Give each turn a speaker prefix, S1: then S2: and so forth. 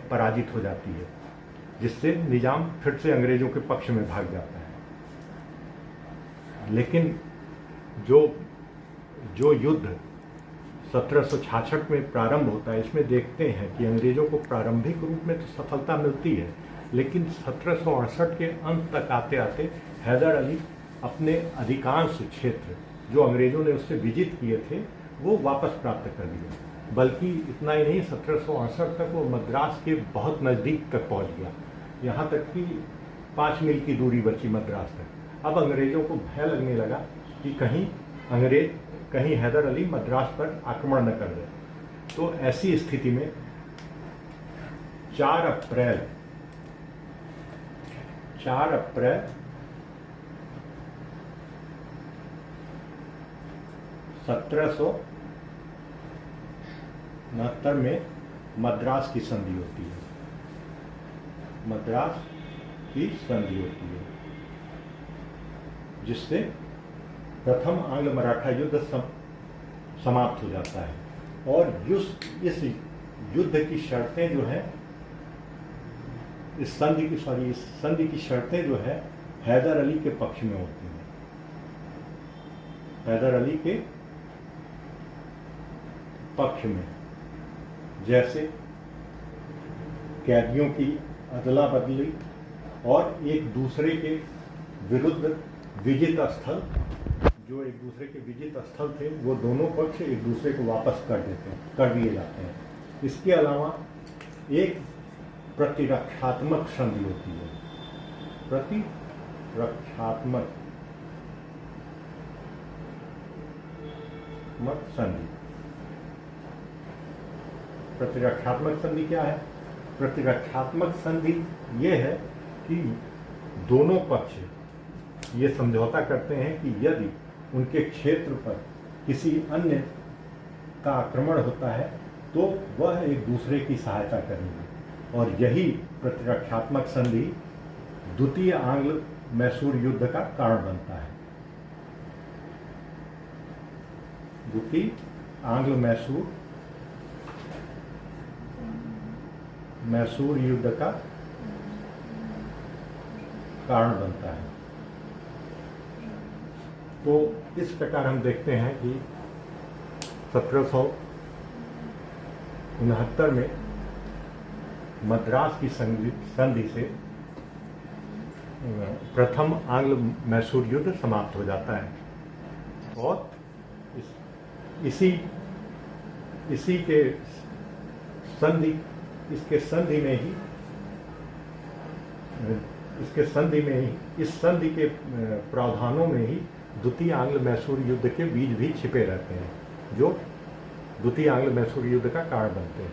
S1: पराजित हो जाती है, जिससे निजाम फिर से अंग्रेज़ों के पक्ष में भाग जाता है। लेकिन जो युद्ध 1766 में प्रारंभ होता है, इसमें देखते हैं कि अंग्रेज़ों को प्रारंभिक रूप में तो सफलता मिलती है, लेकिन 1768 के अंत तक आते आते हैदर अली अपने अधिकांश क्षेत्र जो अंग्रेज़ों ने उससे विजित किए थे वो वापस प्राप्त कर लिए। बल्कि इतना ही नहीं, 1768 तक वो मद्रास के बहुत नज़दीक तक पहुंच गया, यहाँ तक कि 5 मील की दूरी बची मद्रास तक। अब अंग्रेज़ों को भय लगने लगा कि कहीं हैदर अली मद्रास पर आक्रमण न कर दे। तो ऐसी स्थिति में 4 अप्रैल 1769 में मद्रास की संधि होती है। मद्रास की संधि होती है, जिससे प्रथम आंग्ल मराठा युद्ध समाप्त हो जाता है। और इस युद्ध की शर्तें जो हैं, इस संधि की शर्तें जो है हैदर अली के पक्ष में होती हैं। हैदर अली के पक्ष में, जैसे कैदियों की अदला बदली और एक दूसरे के विरुद्ध विजित स्थल, जो एक दूसरे के विजित स्थल थे वो दोनों पक्ष एक दूसरे को वापस कर दिए जाते हैं। इसके अलावा एक प्रतिरक्षात्मक संधि होती है। प्रतिरक्षात्मक संधि। प्रतिरक्षात्मक संधि क्या है? प्रतिरक्षात्मक संधि ये है कि दोनों पक्ष ये समझौता करते हैं कि यदि उनके क्षेत्र पर किसी अन्य का आक्रमण होता है तो वह एक दूसरे की सहायता करेंगे। और यही प्रतिरक्षात्मक संधि द्वितीय आंग्ल मैसूर युद्ध का कारण बनता है। द्वितीय आंग्ल मैसूर युद्ध का कारण बनता है। तो इस प्रकार हम देखते हैं कि 1769 में मद्रास की संधि से प्रथम आंग्ल मैसूर युद्ध समाप्त हो जाता है। और इसके संधि में ही इस संधि के प्रावधानों में ही द्वितीय आंग्ल मैसूर युद्ध के बीज भी छिपे रहते हैं, जो द्वितीय आंग्ल मैसूर युद्ध का कारण बनते हैं।